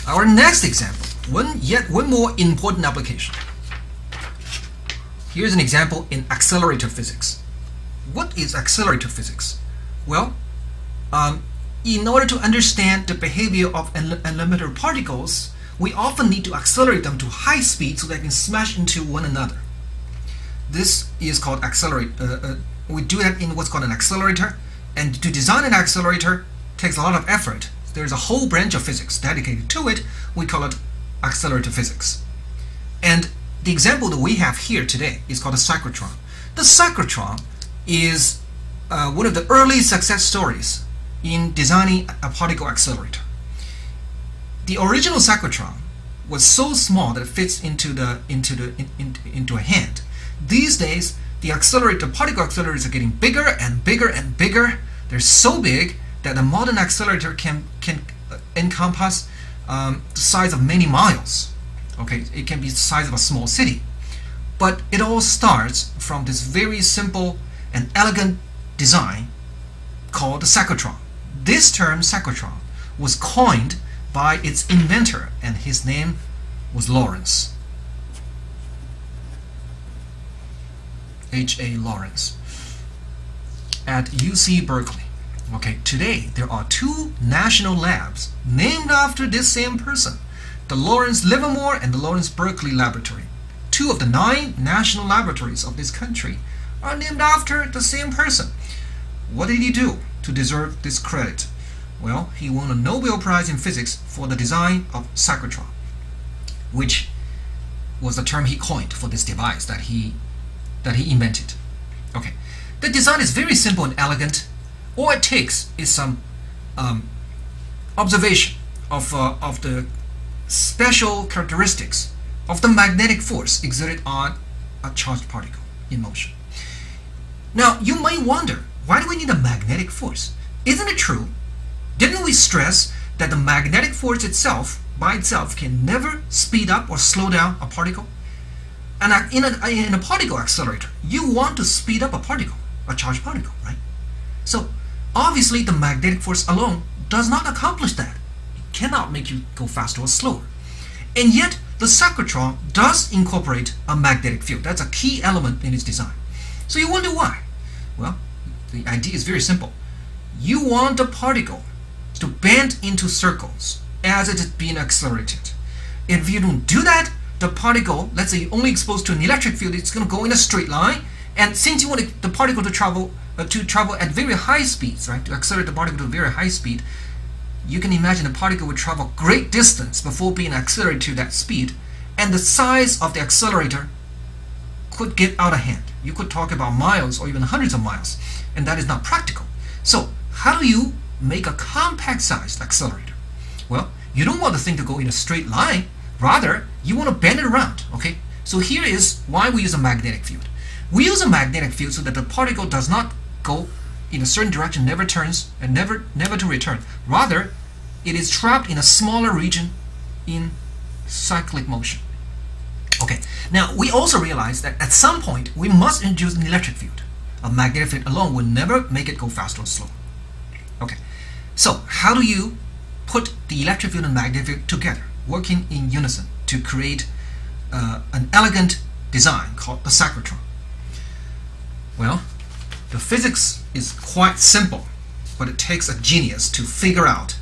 Our next example, one more important application. Here's an example in accelerator physics. What is accelerator physics? Well, in order to understand the behavior of elementary particles, we often need to accelerate them to high speed so they can smash into one another. This is called accelerate. We do that in what's called an accelerator, and to design an accelerator takes a lot of effort. There's a whole branch of physics dedicated to it. We call it accelerator physics. And the example that we have here today is called a cyclotron. The cyclotron is one of the early success stories in designing a particle accelerator. The original cyclotron was so small that it fits into a hand. These days, the particle accelerators are getting bigger and bigger and bigger. They're so big that a modern accelerator can encompass the size of many miles. Okay, it can be the size of a small city. But it all starts from this very simple and elegant design called the cyclotron. This term, cyclotron, was coined by its inventor, and his name was Lawrence. H.A. Lawrence at UC Berkeley. Okay, today there are 2 national labs named after this same person, the Lawrence Livermore and the Lawrence Berkeley Laboratory. 2 of the 9 national laboratories of this country are named after the same person. What did he do to deserve this credit? Well, he won a Nobel Prize in Physics for the design of cyclotron, which was the term he coined for this device that he invented. Okay, the design is very simple and elegant. All it takes is some observation of the special characteristics of the magnetic force exerted on a charged particle in motion. Now, you might wonder, why do we need a magnetic force? Isn't it true? Didn't we stress that the magnetic force itself, by itself, can never speed up or slow down a particle? And in a particle accelerator, you want to speed up a particle, a charged particle, right? So, obviously, the magnetic force alone does not accomplish that. It cannot make you go faster or slower. And yet, the cyclotron does incorporate a magnetic field. That's a key element in its design. So you wonder why? Well, the idea is very simple. You want the particle to bend into circles as it is being accelerated. And if you don't do that, the particle, let's say you're only exposed to an electric field, it's going to go in a straight line. And since you want the particle to travel at very high speeds, right, to accelerate the particle to a very high speed, you can imagine the particle would travel great distance before being accelerated to that speed, and the size of the accelerator could get out of hand. You could talk about miles or even hundreds of miles, and that is not practical. So how do you make a compact sized accelerator? Well, you don't want the thing to go in a straight line. Rather, you want to bend it around. Okay, so here is why we use a magnetic field. We use a magnetic field so that the particle does not go in a certain direction, never turns, and never to return. Rather, it is trapped in a smaller region in cyclic motion. Okay, now we also realize that at some point we must introduce an electric field. A magnetic field alone will never make it go faster or slower. Okay, so how do you put the electric field and magnetic field together, working in unison to create an elegant design called the cyclotron? Well, the physics is quite simple, but it takes a genius to figure out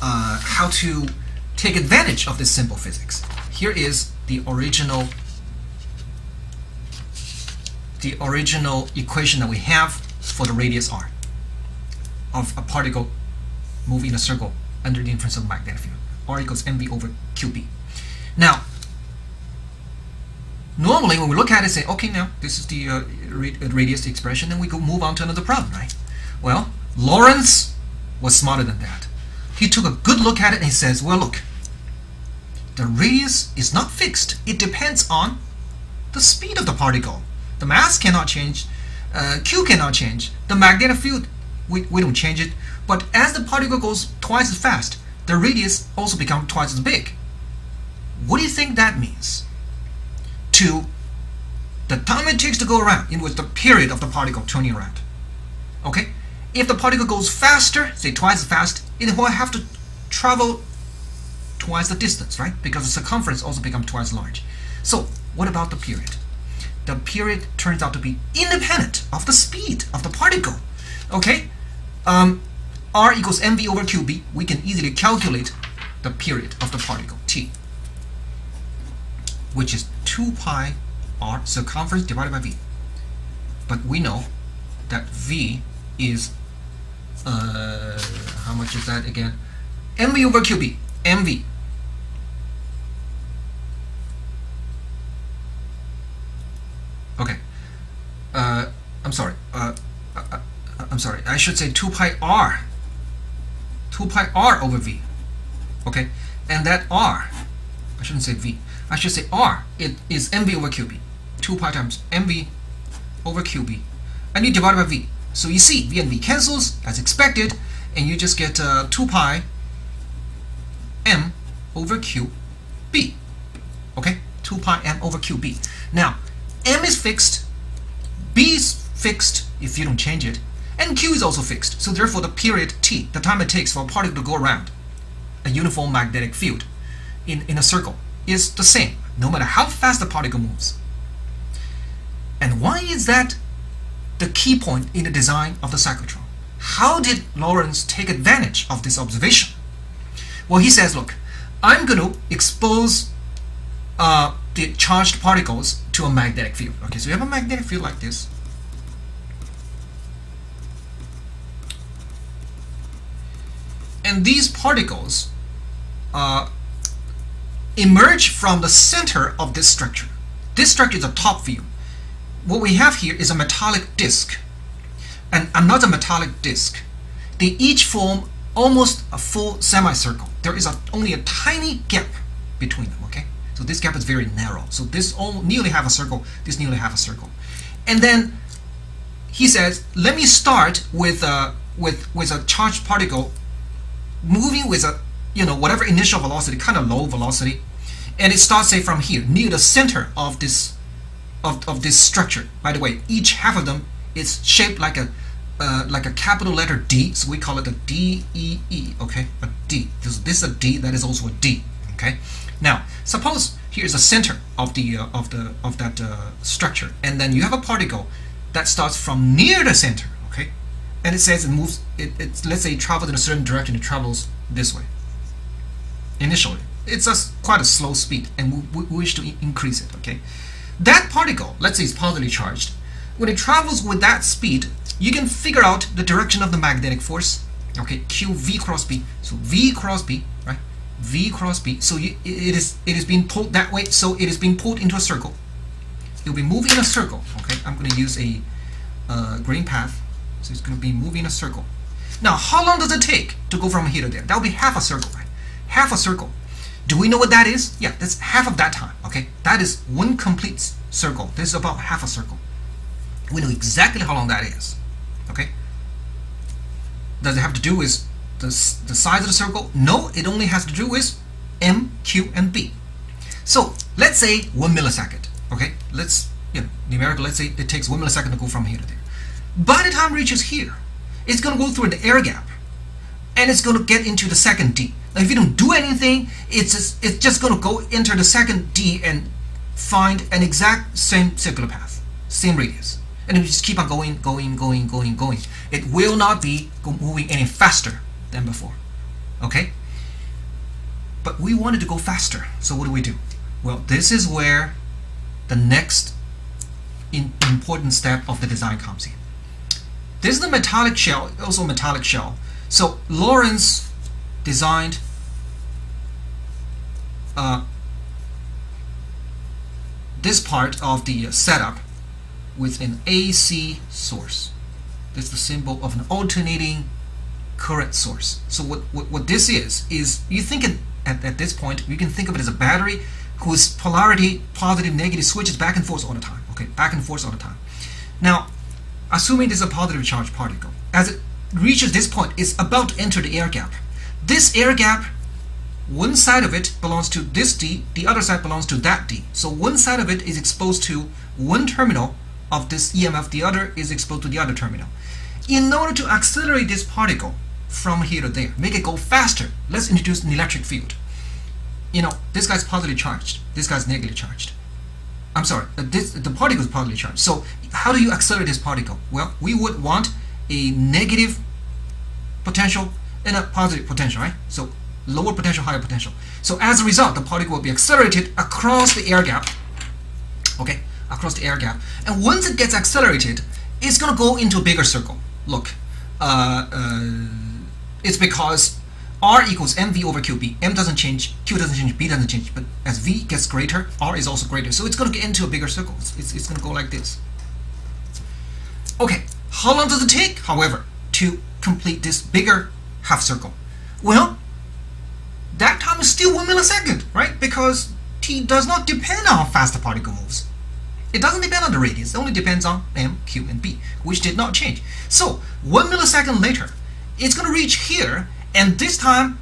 how to take advantage of this simple physics. Here is the original equation that we have for the radius r of a particle moving in a circle under the influence of magnetic field. R equals mv over qb. Now, normally when we look at it, say, okay, now this is the radius expression, then we go move on to another problem, right? Well, Lawrence was smarter than that. He took a good look at it and he says, well, look, the radius is not fixed. It depends on the speed of the particle. The mass cannot change, Q cannot change. The magnetic field, we don't change it. But as the particle goes twice as fast, the radius also becomes twice as big. What do you think that means? To the time it takes to go around, it was the period of the particle turning around. Okay? If the particle goes faster, say twice as fast, it will have to travel twice the distance, right? Because the circumference also becomes twice large. So what about the period? The period turns out to be independent of the speed of the particle. Okay, r equals mv over qb. We can easily calculate the period of the particle t, which is 2 pi r circumference divided by v. But we know that v is how much is that again? mv over qb. mv okay, I'm sorry, I should say 2 pi r over v. Okay, and that r, I shouldn't say v, I should say r, it is mv over qb. 2 pi times mv over qb, and you divide by v. So you see v and v cancels as expected, and you just get 2 pi m over qb. Okay, 2 pi m over qb. Now m is fixed, b is fixed if you don't change it, and q is also fixed. So therefore the period t, the time it takes for a particle to go around a uniform magnetic field in a circle, is the same no matter how fast the particle moves. And why is that the key point in the design of the cyclotron? How did Lorentz take advantage of this observation? Well, he says, look, I'm going to expose the charged particles to a magnetic field. Okay, so you have a magnetic field like this. And these particles emerge from the center of this structure. This structure is a top view. What we have here is a metallic disc and another metallic disc. They each form almost a full semicircle. There is only a tiny gap between them. Okay, so this gap is very narrow. So this nearly half a circle, this nearly half a circle. And then he says, let me start with a charged particle moving with a whatever initial velocity, kind of low velocity, and it starts, say, from here near the center of this structure. By the way, each half of them is shaped like a capital letter D, so we call it a DEE. Okay, a D. This is a D. That is also a D. Okay. Now, suppose here is the center of that structure, and then you have a particle that starts from near the center. Okay, and it says it moves. Let's say it travels in a certain direction. It travels this way. Initially, it's quite a slow speed, and we wish to increase it. Okay, that particle, let's say, is positively charged. When it travels with that speed, you can figure out the direction of the magnetic force. Okay, Q V cross B. So V cross B, right? V cross B. So it is being pulled that way. So it is being pulled into a circle. It will be moving in a circle. Okay, I'm going to use a green path. So it's going to be moving in a circle. Now, how long does it take to go from here to there? That will be half a circle, right? Half a circle. Do we know what that is? Yeah, that's half of that time. Okay, that is one complete circle. This is about half a circle. We know exactly how long that is. Okay. Does it have to do with the size of the circle? No, it only has to do with M, Q, and B. So let's say 1 millisecond. Okay, numerical. Let's say it takes 1 millisecond to go from here to there. By the time it reaches here, it's going to go through the air gap, and it's going to get into the second D. Now, if you don't do anything, it's just going to go enter the second D and find an exact same circular path, same radius. And it just keep on going. It will not be moving any faster than before. Okay? But we wanted to go faster. So what do? Well, this is where the next important step of the design comes in. This is the metallic shell, also metallic shell. So Lorentz designed this part of the setup with an AC source. This is the symbol of an alternating current source. So what this is you think at this point, you can think of it as a battery whose polarity, positive, negative, switches back and forth all the time. Okay, back and forth all the time. Now, assuming this is a positive charged particle, as it reaches this point, it's about to enter the air gap. This air gap, one side of it belongs to this D, the other side belongs to that D. So one side of it is exposed to one terminal of this EMF, the other is exposed to the other terminal. In order to accelerate this particle from here to there, make it go faster, let's introduce an electric field. this guy's positively charged, this guy's negatively charged. I'm sorry, the particle is positively charged. So how do you accelerate this particle? Well, we would want a negative potential and a positive potential, right? So lower potential, higher potential. So as a result, the particle will be accelerated across the air gap, okay, across the air gap. And once it gets accelerated, it's going to go into a bigger circle. Look, it's because R equals mv over qb. M doesn't change, q doesn't change, b doesn't change. But as v gets greater, R is also greater. So it's going to get into a bigger circle. It's going to go like this. Okay, how long does it take, however, to complete this bigger half circle? Well, that time is still 1 millisecond, right? Because t does not depend on how fast the particle moves. It doesn't depend on the radius. It only depends on m, q, and b, which did not change. So 1 millisecond later, it's going to reach here, and this time,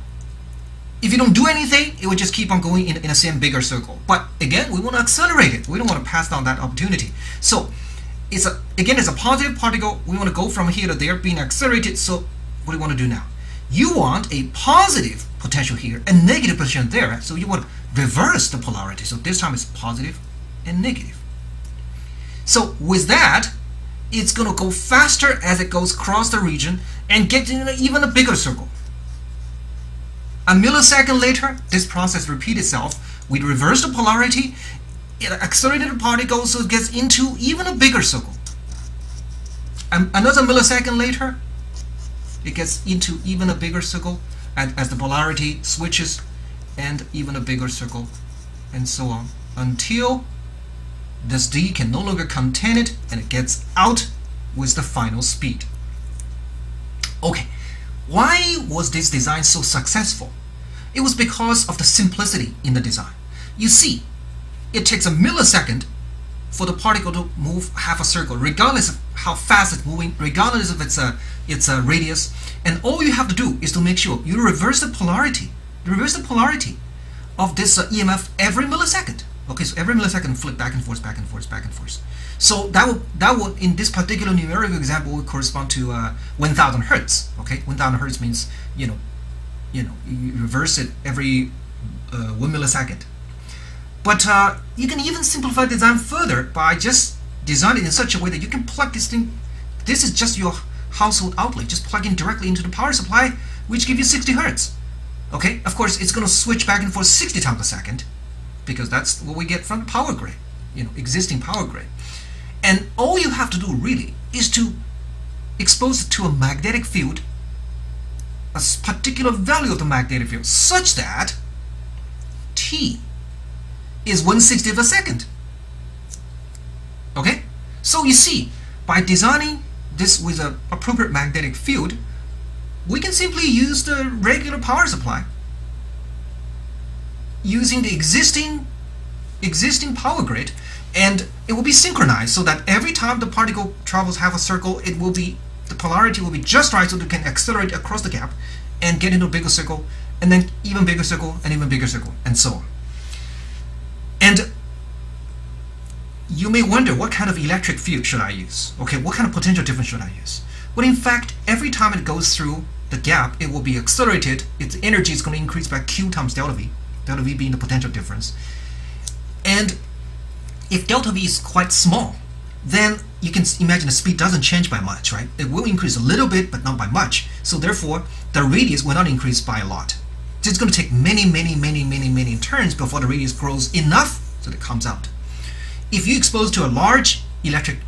if you don't do anything, it will just keep on going in the same bigger circle. But again, we want to accelerate it. We don't want to pass down that opportunity. So it's a positive particle. We want to go from here to there, being accelerated. So what do you want to do now? You want a positive potential here and negative potential there. So you want to reverse the polarity. So this time it's positive and negative. So with that, it's going to go faster as it goes across the region and get in even a bigger circle. A millisecond later, this process repeats itself. We reverse the polarity, it accelerated the particle so it gets into even a bigger circle. And another millisecond later, it gets into even a bigger circle as the polarity switches, and even a bigger circle, and so on, until this D can no longer contain it and it gets out with the final speed. Okay, why was this design so successful? It was because of the simplicity in the design. You see, it takes a millisecond for the particle to move half a circle, regardless of how fast it's moving, regardless of its radius. And all you have to do is to make sure you reverse the polarity. You reverse the polarity of this EMF every millisecond. Okay, so every millisecond flip back and forth, back and forth, back and forth. So that would in this particular numerical example would correspond to 1,000 hertz. Okay, 1,000 hertz means you reverse it every 1 millisecond. But you can even simplify the design further by just designing it in such a way that you can plug this thing. This is just your household outlet. Just plug in directly into the power supply, which gives you 60 hertz. Okay, of course it's going to switch back and forth 60 times a second, because that's what we get from the power grid, existing power grid. And all you have to do really is to expose it to a magnetic field, a particular value of the magnetic field, such that T is 1/60th of a second. Okay? So you see, by designing this with an appropriate magnetic field, we can simply use the regular power supply using the existing power grid, and it will be synchronized so that every time the particle travels half a circle, the polarity will be just right so that it can accelerate across the gap and get into a bigger circle, and then even bigger circle, and even bigger circle, and so on. And you may wonder, what kind of electric field should I use? Okay, what kind of potential difference should I use? Well, in fact, every time it goes through the gap, it will be accelerated. Its energy is going to increase by Q times delta V being the potential difference. And if delta V is quite small, then you can imagine the speed doesn't change by much, right? It will increase a little bit, but not by much. So therefore, the radius will not increase by a lot. So it's going to take many turns before the radius grows enough so that it comes out. If you expose to a large electric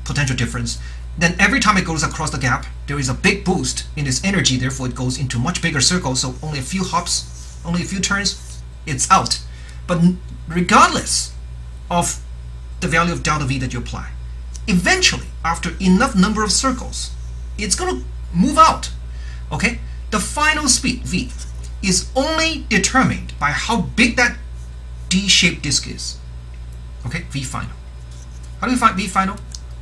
potential difference, then every time it goes across the gap, there is a big boost in this energy. Therefore, it goes into much bigger circles. So only a few hops, only a few turns, it's out. But regardless of the value of delta V that you apply, eventually, after enough number of circles, it's going to move out. Okay, the final speed V is only determined by how big that D-shaped disk is. Okay, V final. How do we find V final?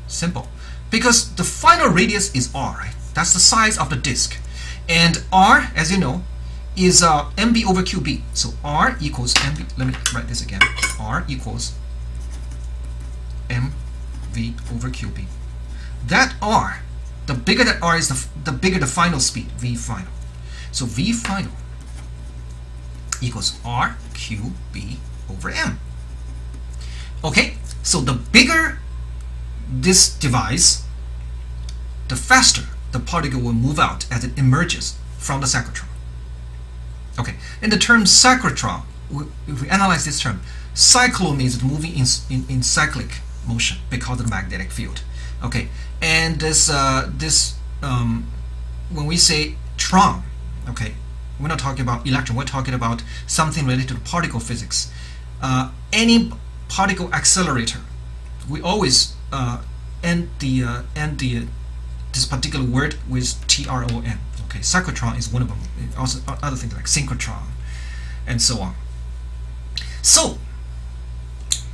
Simple. Because the final radius is R, right? That's the size of the disk. And R, as you know, is mb over qb. So R equals mb. Let me write this again. R equals mv over qb. That R, the bigger that R is, the bigger the final speed, V final. So V final equals RQB over M. Okay, so the bigger this device, the faster the particle will move out as it emerges from the cyclotron. Okay, and the term cyclotron, if we analyze this term, cyclo means it's moving in cyclic motion because of the magnetic field. Okay, and when we say tron, okay, we're not talking about electron, we're talking about something related to particle physics. Any particle accelerator, we always end this particular word with tron. Okay, cyclotron is one of them. Also other things like synchrotron and so on. So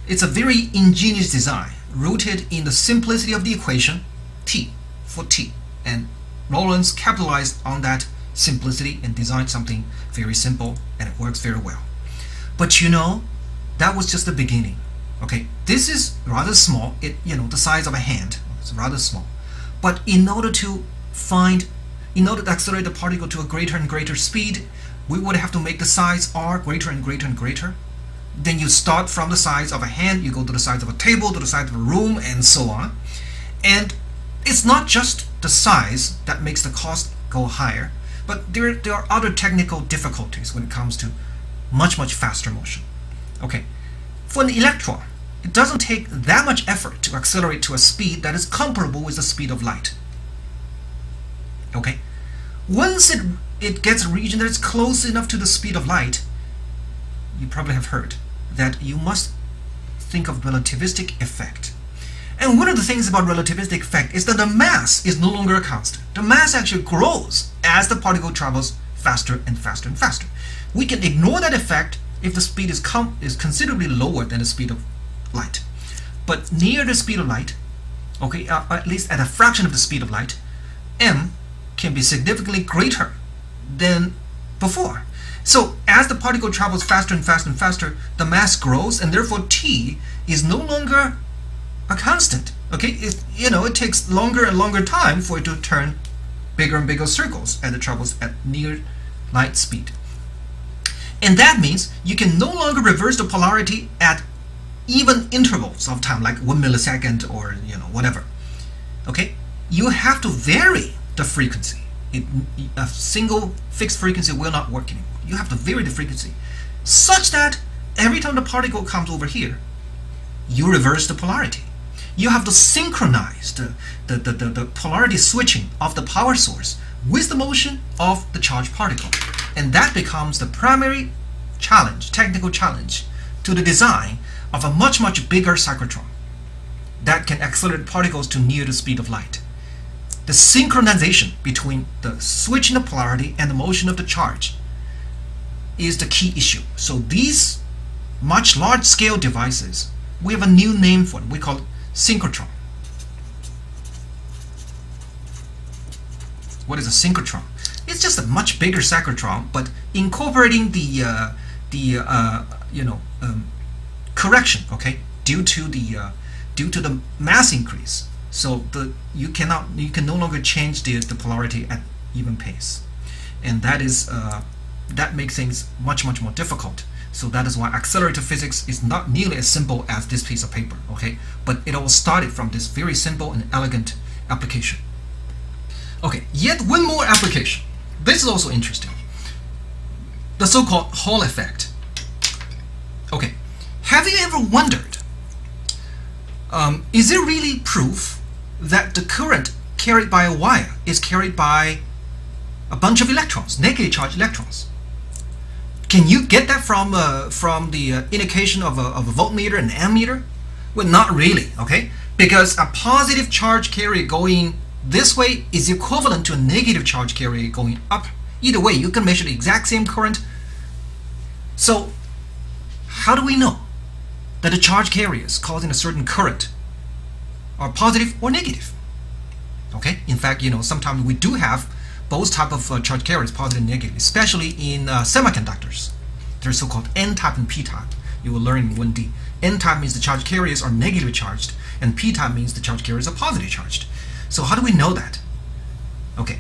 it's a very ingenious design rooted in the simplicity of the equation T for T, and Rowlands capitalized on that simplicity and designed something very simple, and it works very well. But you know, that was just the beginning. Okay, this is rather small. The size of a hand. It's rather small. But in order to accelerate the particle to a greater and greater speed, we would have to make the size r greater and greater and greater. Then you start from the size of a hand, you go to the size of a table, to the size of a room, and so on. And it's not just the size that makes the cost go higher, but there are other technical difficulties when it comes to much faster motion. Okay, for an electron, it doesn't take that much effort to accelerate to a speed that is comparable with the speed of light. Okay, once it gets a region that is close enough to the speed of light, you probably have heard that you must think of relativistic effect. And one of the things about relativistic effect is that the mass is no longer a constant. The mass actually grows as the particle travels faster and faster and faster. We can ignore that effect if the speed is considerably lower than the speed of light. But near the speed of light, okay, at least at a fraction of the speed of light, m can be significantly greater than before. So as the particle travels faster and faster and faster, the mass grows, and therefore t is no longer a constant. Okay, it takes longer and longer time for it to turn bigger and bigger circles as it travels at near light speed. And that means you can no longer reverse the polarity at even intervals of time, like 1 millisecond or whatever. Okay, you have to vary the frequency. A single fixed frequency will not work anymore. You have to vary the frequency such that every time the particle comes over here, you reverse the polarity. You have to synchronize the polarity switching of the power source with the motion of the charged particle. And that becomes the primary challenge, technical challenge, to the design of a much bigger cyclotron that can accelerate particles to near the speed of light. The synchronization between the switching of polarity and the motion of the charge is the key issue. So these much large-scale devices, we have a new name for them. We call it synchrotron. What is a synchrotron? It's just a much bigger cyclotron, but incorporating the correction, okay, due to the mass increase. So you can no longer change the polarity at even pace, and that makes things much more difficult. So that is why accelerator physics is not nearly as simple as this piece of paper, okay? But it all started from this very simple and elegant application. Okay, yet one more application. This is also interesting. The so-called Hall effect. Okay, have you ever wondered, is there really proof that the current carried by a wire is carried by a bunch of electrons, negatively charged electrons? Can you get that from the indication of a voltmeter and ammeter? Well, not really, okay? Because a positive charge carrier going this way is equivalent to a negative charge carrier going up. Either way, you can measure the exact same current. So how do we know that the charge carriers causing a certain current are positive or negative? Okay, in fact, sometimes we do have both type of charge carriers, positive and negative, especially in semiconductors. They're so-called N-type and P-type. You will learn in 1D. N-type means the charge carriers are negatively charged, and P-type means the charge carriers are positively charged. So how do we know that? Okay,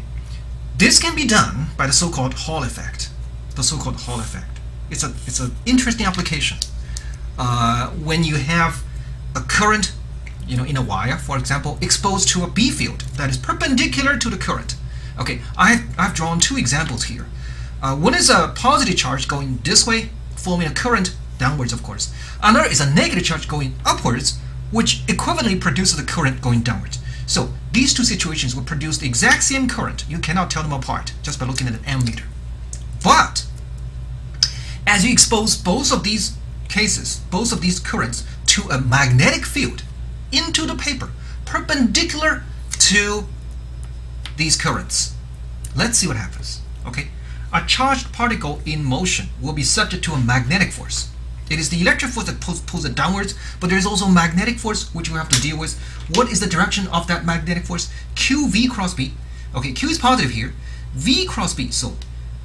this can be done by the so-called Hall effect. The so-called Hall effect. It's an interesting application. When you have a current, in a wire, for example, exposed to a B field that is perpendicular to the current. Okay, I've drawn two examples here. One is a positive charge going this way, forming a current downwards, of course. Another is a negative charge going upwards, which equivalently produces a current going downwards. So these two situations will produce the exact same current. You cannot tell them apart just by looking at an ammeter. But as you expose both of these cases, both of these currents, to a magnetic field into the paper, perpendicular to these currents, let's see what happens. Okay, a charged particle in motion will be subject to a magnetic force. It is the electric force that pulls it downwards, but there is also a magnetic force which we have to deal with. What is the direction of that magnetic force? QV cross B. Okay, Q is positive here. V cross B. So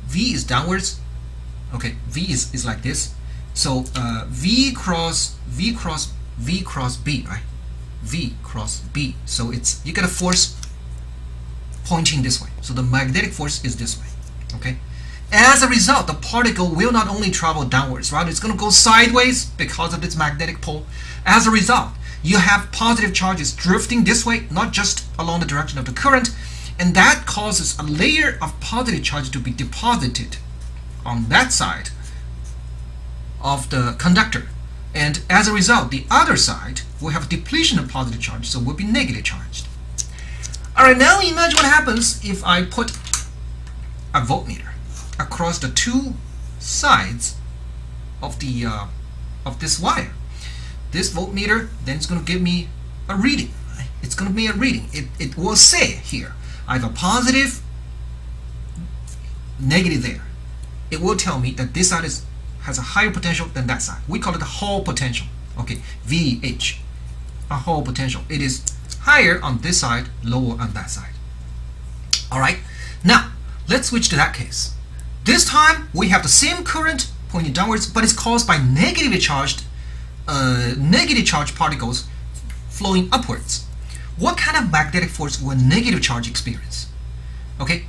V is downwards. Okay, V is like this. So V cross B, right? V cross B. So you get a force pointing this way. So the magnetic force is this way. Okay. As a result, the particle will not only travel downwards, right? It's going to go sideways because of its magnetic pole. As a result, you have positive charges drifting this way, not just along the direction of the current, and that causes a layer of positive charge to be deposited on that side of the conductor. And as a result, the other side will have a depletion of positive charge, so will be negative charged. All right, now imagine what happens if I put a voltmeter across the two sides of this wire. This voltmeter then is going to give me a reading. Right? It's going to be a reading. It will say here, I have a positive, negative there. It will tell me that this side has a higher potential than that side. We call it the Hall potential. Okay, VH, a Hall potential. It is higher on this side, lower on that side. All right. Now let's switch to that case. This time we have the same current pointing downwards, but it's caused by negatively charged particles flowing upwards. What kind of magnetic force will negative charge experience? Okay,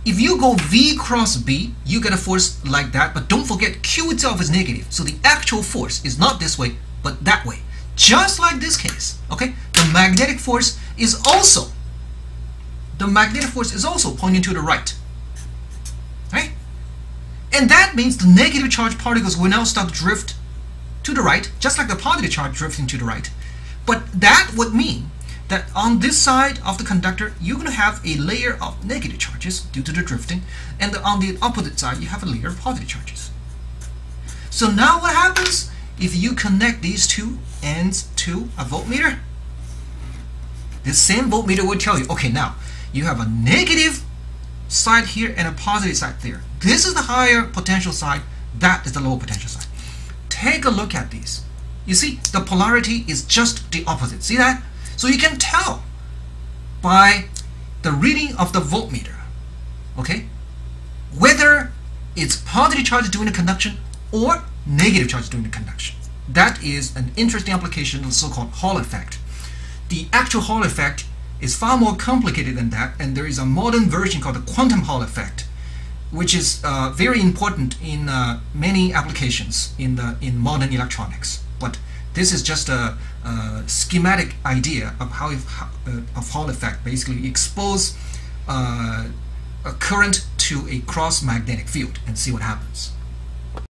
if you go V cross B, you get a force like that, but don't forget Q itself is negative, so the actual force is not this way, but that way. Just like this case, okay, the magnetic force is also pointing to the right. Right? And that means the negative charge particles will now start to drift to the right, just like the positive charge drifting to the right. But that would mean that on this side of the conductor, you're going to have a layer of negative charges due to the drifting, and on the opposite side, you have a layer of positive charges. So now what happens if you connect these two ends to a voltmeter? This same voltmeter will tell you, okay, now you have a negative side here and a positive side there. This is the higher potential side, that is the lower potential side. Take a look at these. You see, the polarity is just the opposite. See that? So you can tell by the reading of the voltmeter, okay, whether it's positive charge doing the conduction or negative charge doing the conduction. That is an interesting application of the so-called Hall effect. The actual Hall effect is far more complicated than that, and there is a modern version called the quantum Hall effect, which is very important in many applications in modern electronics. But this is just a schematic idea of how of Hall effect. Basically, expose a current to a cross magnetic field and see what happens.